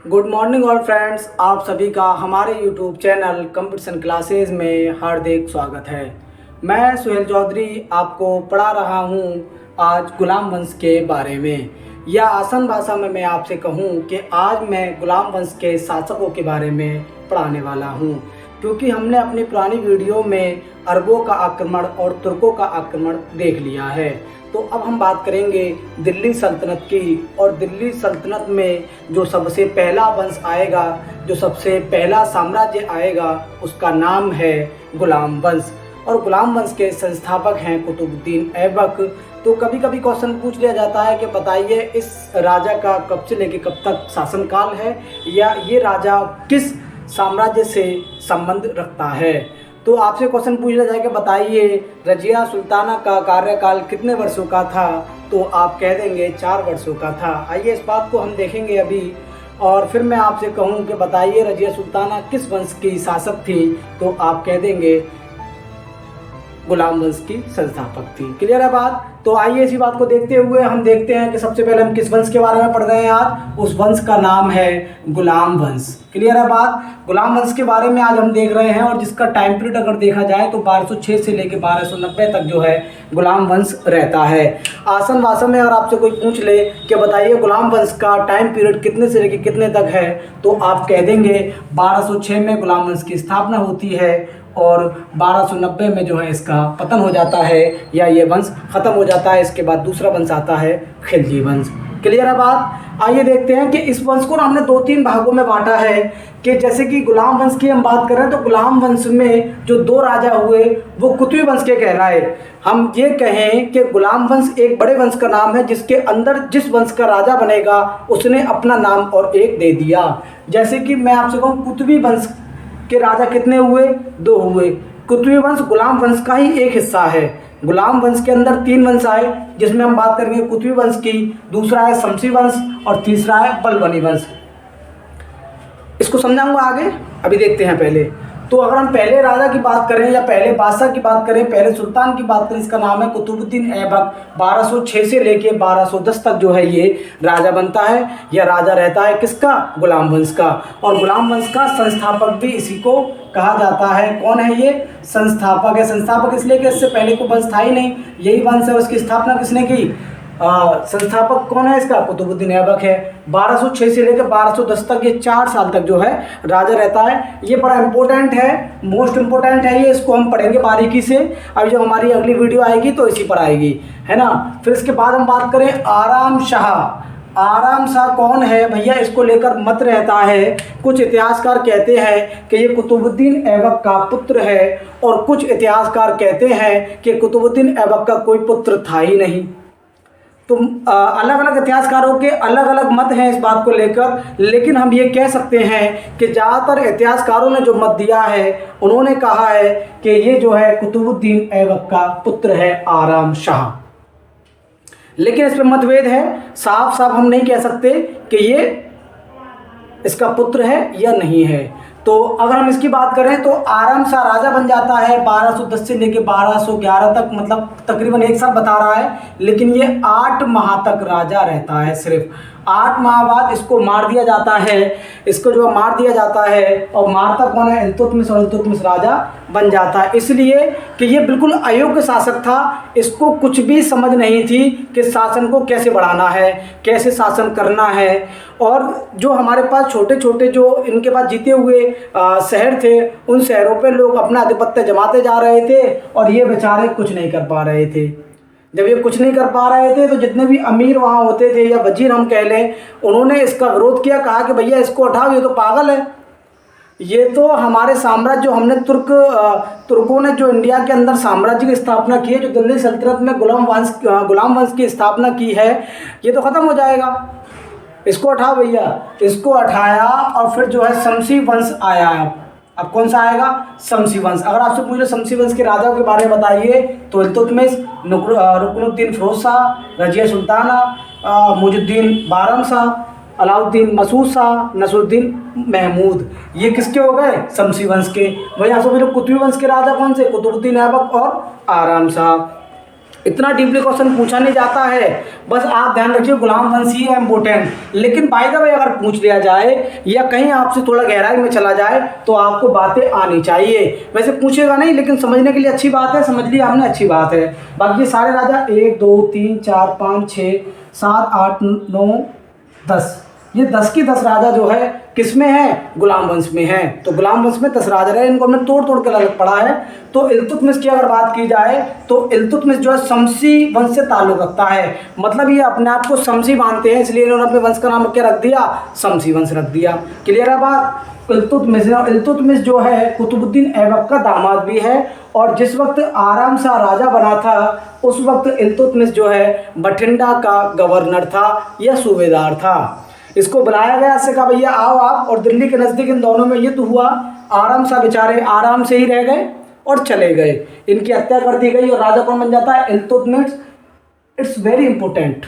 Good morning all friends, आप सभी का हमारे यूट्यूब चैनल कंपटीशन क्लासेस में हार्दिक स्वागत है। मैं सुहेल चौधरी आपको पढ़ा रहा हूं आज गुलाम वंश के बारे में, या आसान भाषा में मैं आपसे कहूं कि आज मैं गुलाम वंश के शासकों के बारे में पढ़ाने वाला हूं, क्योंकि हमने अपनी पुरानी वीडियो में अरबों का आक्रमण और तुर्कों का आक्रमण देख लिया है। तो अब हम बात करेंगे दिल्ली सल्तनत की, और दिल्ली सल्तनत में जो सबसे पहला वंश आएगा, जो सबसे पहला साम्राज्य आएगा, उसका नाम है गुलाम वंश। और गुलाम वंश के संस्थापक हैं कुतुबुद्दीन ऐबक। तो कभी कभी क्वेश्चन पूछ लिया जाता है कि बताइए इस राजा का कब से लेकर कब तक शासनकाल है, या ये राजा किस साम्राज्य से संबंध रखता है। तो आपसे क्वेश्चन पूछ लिया जाए कि बताइए रजिया सुल्ताना का कार्यकाल कितने वर्षों का था, तो आप कह देंगे 4 वर्षों का था। आइए इस बात को हम देखेंगे अभी। और फिर मैं आपसे कहूं कि बताइए रजिया सुल्ताना किस वंश की शासक थी, तो आप कह देंगे गुलाम वंश की संस्थापक थी। क्लियर है बात। तो आइए इसी बात को देखते हुए हम देखते हैं कि सबसे पहले हम किस वंश के बारे में पढ़ रहे हैं आज। उस वंश का नाम है गुलाम वंश। क्लियर है बात। गुलाम वंश के बारे में आज हम देख रहे हैं, और जिसका टाइम पीरियड अगर देखा जाए तो 1206 से लेकर 1290 तक जो है गुलाम वंश रहता है। आसान भाषा में अगर आपसे कोई पूछ ले कि बताइए गुलाम वंश का टाइम पीरियड कितने से लेकर कितने तक है, तो आप कह देंगे 1206 में गुलाम वंश की स्थापना होती है, और 1290 में जो है इसका पतन हो जाता है, या ये वंश खत्म हो जाता है। इसके बाद दूसरा वंश आता है खिलजी वंश। क्लियर है बात। आइए देखते हैं कि इस वंश को हमने 2-3 भागों में बांटा है। कि जैसे कि गुलाम वंश की हम बात करें तो गुलाम वंश में जो 2 राजा हुए वो कुतुबी वंश के कहलाए। हम ये कहें कि गुलाम वंश एक बड़े वंश का नाम है, जिसके अंदर जिस वंश का राजा बनेगा उसने अपना नाम और एक दे दिया। जैसे कि मैं आपसे कहूँ कुतुबी वंश के राजा कितने हुए? 2 हुए। कुतुबी वंश गुलाम वंश का ही एक हिस्सा है। गुलाम वंश के अंदर 3 वंश आए, जिसमें हम बात करेंगे कुतुबी वंश की, दूसरा है शमसी वंश, और तीसरा है बलबनी वंश। इसको समझाऊंगा आगे, अभी देखते हैं पहले। तो अगर हम पहले राजा की बात करें या पहले बादशाह की बात करें, पहले सुल्तान की बात करें, इसका नाम है कुतुबुद्दीन ऐबक। 1206 से लेके 1210 तक जो है ये राजा बनता है, या राजा रहता है किसका? गुलाम वंश का। और गुलाम वंश का संस्थापक भी इसी को कहा जाता है। कौन है ये? संस्थापक है। संस्थापक इसलिए कि इससे पहले कोई वंश था ही नहीं, यही वंश है। उसकी स्थापना किसने की? संस्थापक कौन है इसका? कुतुबुद्दीन ऐबक है। 1206 से लेकर 1210 तक ये 4 साल तक जो है राजा रहता है। ये बड़ा इंपॉर्टेंट है, मोस्ट इंपॉर्टेंट है ये। इसको हम पढ़ेंगे बारीकी से। अभी जो हमारी अगली वीडियो आएगी तो इसी पर आएगी, है ना। फिर इसके बाद हम बात करें आराम शाह। आराम शाह कौन है भैया? इसको लेकर मत रहता है। कुछ इतिहासकार कहते हैं कि ये कुतुबुद्दीन ऐबक का पुत्र है, और कुछ इतिहासकार कहते हैं कि कुतुबुद्दीन ऐबक का कोई पुत्र था ही नहीं। तो अलग अलग इतिहासकारों के अलग अलग मत हैं इस बात को लेकर, लेकिन हम ये कह सकते हैं कि ज़्यादातर इतिहासकारों ने जो मत दिया है उन्होंने कहा है कि ये जो है कुतुबुद्दीन ऐबक का पुत्र है आराम शाह। लेकिन इस पर मतभेद है। साफ साफ हम नहीं कह सकते कि ये इसका पुत्र है या नहीं है। तो अगर हम इसकी बात करें तो आराम शाह राजा बन जाता है 1210 से लेकर 1211 तक, मतलब तकरीबन 1 साल बता रहा है। लेकिन ये 8 माह तक राजा रहता है। सिर्फ 8 माह बाद इसको मार दिया जाता है। इसको जो मार दिया जाता है, और मारता कौन है? इल्तुतमिश, और इल्तुतमिश राजा बन जाता है। इसलिए कि ये बिल्कुल अयोग्य शासक था। इसको कुछ भी समझ नहीं थी कि शासन को कैसे बढ़ाना है, कैसे शासन करना है। और जो हमारे पास छोटे छोटे जो इनके पास जीते हुए शहर थे, उन शहरों पे लोग अपना आधिपत्य जमाते जा रहे थे, और ये बेचारे कुछ नहीं कर पा रहे थे। जब ये कुछ नहीं कर पा रहे थे तो जितने भी अमीर वहाँ होते थे, या वजीर हम कह लें, उन्होंने इसका विरोध किया। कहा कि भैया इसको हटाओ, ये तो पागल है। ये तो हमारे साम्राज्य जो हमने तुर्कों ने जो इंडिया के अंदर साम्राज्य की स्थापना की है, जो दिल्ली सल्तनत में गुलाम वंश की स्थापना की है, ये तो ख़त्म हो जाएगा। इसको हटाओ भैया। इसको हटाया, और फिर जो है शमसी वंश आया। अब कौन सा आएगा? शमसी वंश। अगर आपसे पूछ लो शमसी वंश के राजाओं के बारे में बताइए, तो इल्तुतमिश, रुकनुद्दीन फिरोज शाह, रजिया सुल्ताना, मुइजुद्दीन बारम शाह, अलाउद्दीन मसूद शाह, नसरुद्दीन महमूद। ये किसके हो गए? शमसी वंश के। वही यहाँ से कुतुबी वंश के राजा कौन से? कुतुबुद्दीन ऐबक और आराम शाह। इतना डीपली क्वेश्चन पूछा नहीं जाता है। बस आप ध्यान रखिए गुलाम वंश ही है इम्पोर्टेंट। लेकिन बाय द वे अगर पूछ लिया जाए या कहीं आपसे थोड़ा गहराई में चला जाए तो आपको बातें आनी चाहिए। वैसे पूछेगा नहीं लेकिन समझने के लिए अच्छी बात है, समझ लिया हमने, अच्छी बात है। बाकी ये सारे राजा 1 2 3 4 5 6 7 8 9 10, ये 10 की 10 राजा जो है किस में है? गुलाम वंश में है। तो गुलाम वंश में 10 राजा रहे, इनको हमने तोड़ तोड़ के अलग पढ़ा है। तो इल्तुतमिश की अगर बात की जाए तो इल्तुतमिश जो है शमसी वंश से ताल्लुक रखता है। मतलब ये अपने आप को शमसी मानते हैं, इसलिए इन्होंने अपने वंश का नाम क्या रख दिया? शमसी वंश रख दिया। क्लियर है बात? इल्तुतमिश जो है कुतुबुद्दीन ऐबक का दामाद भी है, और जिस वक्त आराम शाह राजा बना था उस वक्त इल्तुतमिश जो है बठिंडा का गवर्नर था या सूबेदार था। इसको बुलाया गया, इससे कहा भैया आओ आप, और दिल्ली के नज़दीक इन दोनों में युद्ध हुआ। आराम शाह बेचारे आराम से ही रह गए और चले गए, इनकी हत्या कर दी गई और राजा कौन बन जाता है? Iltutmish. It's very important.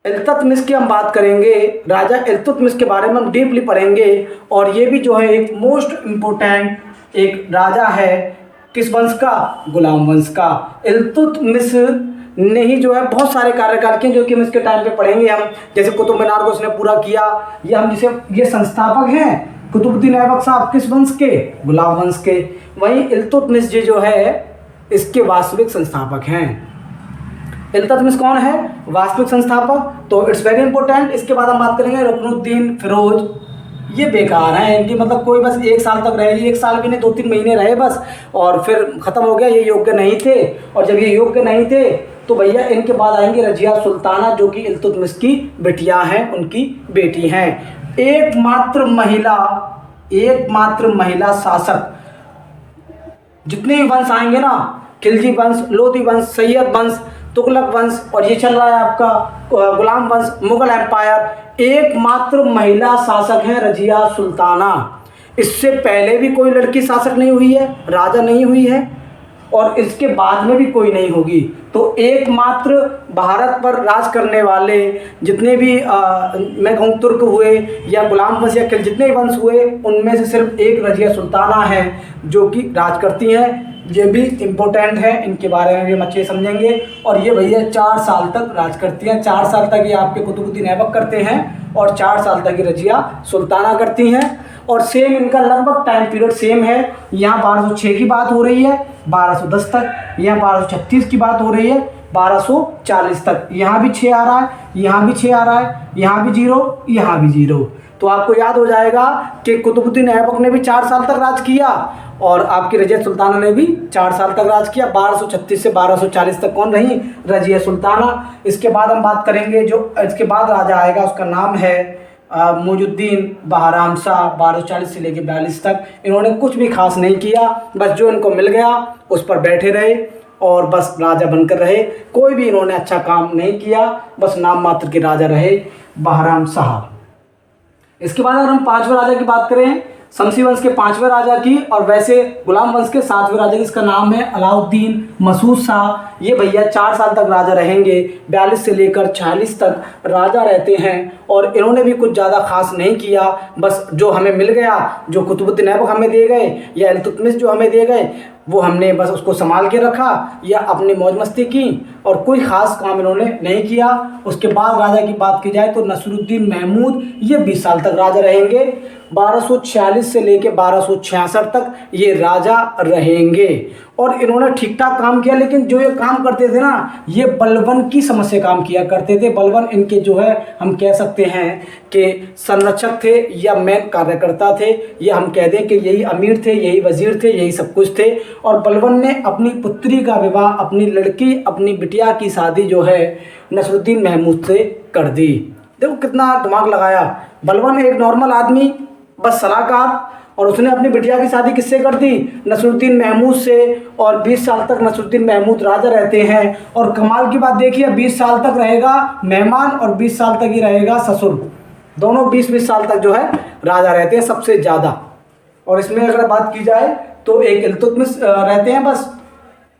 Iltutmish की हम बात करेंगे, राजा इल्तुतमिश के बारे में हम डीपली पढ़ेंगे, और ये भी जो है एक मोस्ट इम्पोर्टेंट एक राजा है। किस वंश का? गुलाम वंश का। इल्तुतमिश ने ही जो है बहुत सारे कार्यकाल किए जो कि हम इसके टाइम पे पढ़ेंगे हम, जैसे कुतुब मीनार को उसने पूरा किया। ये हम जिसे ये संस्थापक हैं कुतुबुद्दीन ऐबक साहब, किस वंश के? गुलाम वंश के। वहीं इल्तुतमिश जी जो है इसके वास्तविक संस्थापक हैं। इल्तुतमिश कौन है? वास्तविक संस्थापक। तो इट्स वेरी इंपॉर्टेंट। इसके बाद हम बात करेंगे रुकनुद्दीन फिरोज। ये बेकार हैं, इनकी मतलब कोई बस 1 साल तक रहे, 1 साल भी नहीं 2-3 महीने रहे बस, और फिर ख़त्म हो गया। ये योग्य नहीं थे, और जब ये योग्य नहीं थे तो भैया इनके बाद आएंगे रजिया सुल्ताना, जो कि इल्तुतमिश की बिटिया हैं, उनकी बेटी हैं। एकमात्र महिला शासक। जितने भी वंश आएंगे ना, खिलजी वंश, लोधी वंश, सैयद वंश, तुगलक वंश, और ये चल रहा है आपका गुलाम वंश, मुगल एम्पायर, एकमात्र महिला शासक हैं रजिया सुल्ताना। इससे पहले भी कोई लड़की शासक नहीं हुई है, राजा नहीं हुई है, और इसके बाद में भी कोई नहीं होगी। तो एकमात्र भारत पर राज करने वाले जितने भी मैं कहूँ तुर्क हुए या गुलाम वंश या जितने वंश हुए, उनमें से सिर्फ एक रजिया सुल्ताना है जो कि राज करती हैं। ये भी इम्पोर्टेंट है, इनके बारे में भी हम अच्छे समझेंगे। और ये भैया 4 साल तक राज करती हैं। 4 साल तक ये आपके कुतुबुद्दीन ऐबक करते हैं, और 4 साल तक ये रजिया सुल्ताना करती हैं। और सेम इनका लगभग टाइम पीरियड सेम है। यहाँ 1206 की बात हो रही है 1210 तक, यहाँ 1236 की बात हो रही है 1240 तक। यहाँ भी 6 आ रहा है, यहाँ भी 6 आ रहा है, यहाँ भी 0, यहाँ भी 0। तो आपको याद हो जाएगा कि कुतुबुद्दीन ऐबक ने भी 4 साल तक राज किया, और आपकी रजिया सुल्ताना ने भी 4 साल तक राज किया। 1236 से 1240 तक कौन रही? रजिया सुल्ताना। इसके बाद हम बात करेंगे, जो इसके बाद राजा आएगा उसका नाम है मुइजुद्दीन बहराम शाह। 1240 से लेकर 42 तक इन्होंने कुछ भी खास नहीं किया, बस जो इनको मिल गया उस पर बैठे रहे और बस राजा बनकर रहे। कोई भी इन्होंने अच्छा काम नहीं किया, बस नाम मात्र के राजा रहे बहराम शाह। इसके बाद अगर हम 5वें राजा की बात करें, शमसी वंश के 5वें राजा की, और वैसे गुलाम वंश के 7वें राजा की, इसका नाम है अलाउद्दीन मसूद शाह। ये भैया 4 साल तक राजा रहेंगे, 42 से लेकर 46 तक राजा रहते हैं, और इन्होंने भी कुछ ज़्यादा खास नहीं किया। बस जो हमें मिल गया, जो कुतुबुद्दीन ऐबक हमें दे गए या इल्तुतमिश जो हमें दे गए, वो हमने बस उसको संभाल के रखा या अपनी मौज मस्ती की, और कोई ख़ास काम इन्होंने नहीं किया। उसके बाद राजा की बात की जाए तो नसरुद्दीन महमूद, ये 20 साल तक राजा रहेंगे। 1246 से लेके 1266 तक ये राजा रहेंगे, और इन्होंने ठीक ठाक काम किया। लेकिन जो ये काम करते थे ना, ये बलवन की समझ से काम किया करते थे। बलवन इनके जो है हम कह सकते हैं कि संरक्षक थे या मेन कार्यकर्ता थे, या हम कह दें कि यही अमीर थे, यही वजीर थे, यही सब कुछ थे। और बलवन ने अपनी पुत्री का विवाह, अपनी लड़की, अपनी बिटिया की शादी जो है नसरुद्दीन महमूद से कर दी। देखो कितना दिमाग लगाया। बलवन एक नॉर्मल आदमी, बस सलाहकार, और उसने अपनी बिटिया की शादी किससे कर दी? नसरुद्दीन महमूद से। और 20 साल तक नसरुद्दीन महमूद राजा रहते हैं। और कमाल की बात देखिए, 20 साल तक रहेगा मेहमान और 20 साल तक ही रहेगा ससुर। दोनों 20-20 साल तक जो है राजा रहते हैं सबसे ज़्यादा। और इसमें अगर बात की जाए तो एक इल्तुतमिश रहते हैं बस,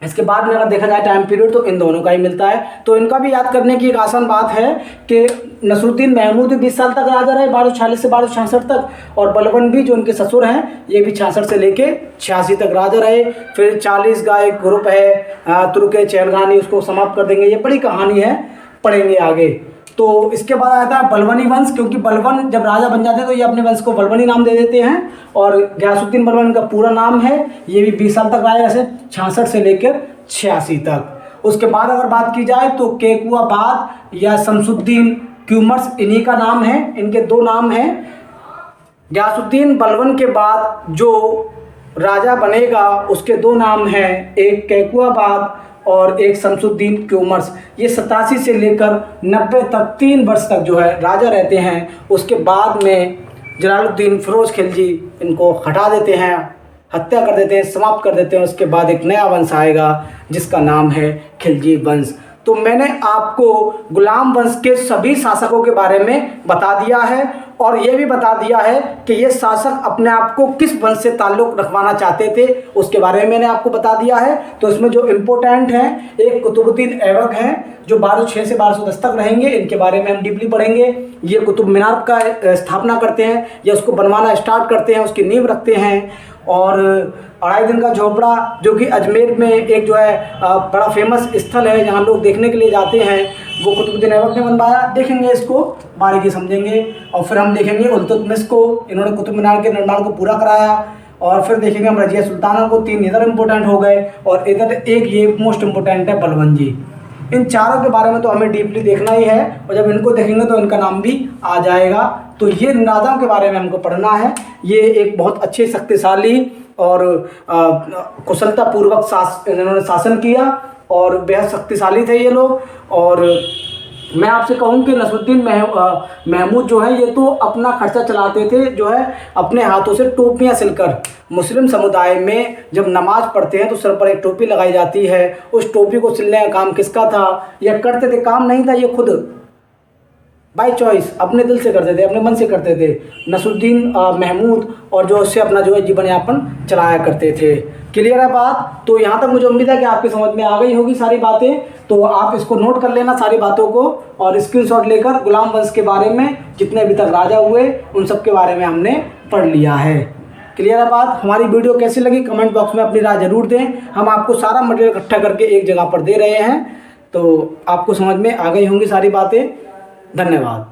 इसके बाद में अगर देखा जाए टाइम पीरियड तो इन दोनों का ही मिलता है। तो इनका भी याद करने की एक आसान बात है कि नसरुद्दीन महमूद 20 साल तक राजा रहे, 1246 से 1266 तक, और बलबन भी जो उनके ससुर हैं ये भी 66 से लेके 86 तक राजा रहे। फिर 40 का एक ग्रुप है तुर्क चैलगानी, उसको समाप्त कर देंगे, ये बड़ी कहानी है, पढ़ेंगे आगे। तो इसके बाद आता है बलबनी वंश, क्योंकि बलबन जब राजा बन जाते हैं तो ये अपने वंश को बलबनी नाम दे देते हैं, और गयासुद्दीन बलबन का पूरा नाम है। ये भी 20 साल तक राजा रहे, 66 से लेकर 86 तक। उसके बाद अगर बात की जाए तो केकुआबाद या शमसुद्दीन क्यूमर्स इन्हीं का नाम है, इनके दो नाम हैं। गयासुद्दीन बलबन के बाद जो राजा बनेगा उसके दो नाम हैं, एक केकुआबाद और एक शमसुद्दीन क्यूमर्स। ये 87 से लेकर 90 तक 3 वर्ष तक जो है राजा रहते हैं। उसके बाद में जलालुद्दीन फिरोज खिलजी इनको हटा देते हैं, हत्या कर देते हैं, समाप्त कर देते हैं। उसके बाद एक नया वंश आएगा जिसका नाम है खिलजी वंश। तो मैंने आपको गुलाम वंश के सभी शासकों के बारे में बता दिया है, और ये भी बता दिया है कि ये शासक अपने आप को किस वंश से ताल्लुक़ रखवाना चाहते थे, उसके बारे में मैंने आपको बता दिया है। तो इसमें जो इम्पोर्टेंट हैं, एक कुतुबुद्दीन ऐबक हैं जो 1206 से 1210 तक रहेंगे, इनके बारे में हम डीपली पढ़ेंगे। ये कुतुब मीनार का स्थापना करते हैं या उसको बनवाना स्टार्ट करते हैं, उसकी नींव रखते हैं। और 2.5 दिन का झोपड़ा जो कि अजमेर में एक जो है बड़ा फेमस स्थल है जहाँ लोग देखने के लिए जाते हैं, वो कुतुबुद्दीन ऐबक ने बनवाया। देखेंगे इसको, बारीकी समझेंगे, और फिर हम देखेंगे इल्तुतमिश को, इन्होंने कुतुब मीनार के निर्माण को पूरा कराया। और फिर देखेंगे हम रजिया सुल्ताना को। 3 इधर इम्पोर्टेंट हो गए, और इधर एक ये मोस्ट इम्पोर्टेंट है बलबन जी। इन चारों के बारे में तो हमें डीपली देखना ही है, और जब इनको देखेंगे तो इनका नाम भी आ जाएगा। तो ये राजाओं के बारे में हमको पढ़ना है। ये एक बहुत अच्छे, शक्तिशाली और कुशलतापूर्वक इन्होंने शासन किया, और बेहद शक्तिशाली थे ये लोग। और मैं आपसे कहूँ कि नसरुद्दीन महमूद जो है ये तो अपना खर्चा चलाते थे, जो है अपने हाथों से टोपियाँ सिलकर। मुस्लिम समुदाय में जब नमाज पढ़ते हैं तो सर पर एक टोपी लगाई जाती है, उस टोपी को सिलने का काम किसका था? यह करते थे, काम नहीं था, ये खुद बाय चॉइस अपने दिल से करते थे, अपने मन से करते थे नसरुद्दीन महमूद, और जो उससे अपना जो है जीवन यापन चलाया करते थे। क्लियर है बात? तो यहाँ तक मुझे उम्मीद है कि आपकी समझ में आ गई होगी सारी बातें। तो आप इसको नोट कर लेना सारी बातों को, और स्क्रीनशॉट लेकर गुलाम वंश के बारे में जितने अभी तक राजा हुए उन सब के बारे में हमने पढ़ लिया है। क्लियर है बात? हमारी वीडियो कैसी लगी कमेंट बॉक्स में अपनी राय जरूर दें। हम आपको सारा मटेरियल इकट्ठा करके एक जगह पर दे रहे हैं, तो आपको समझ में आ गई होंगी सारी बातें। धन्यवाद।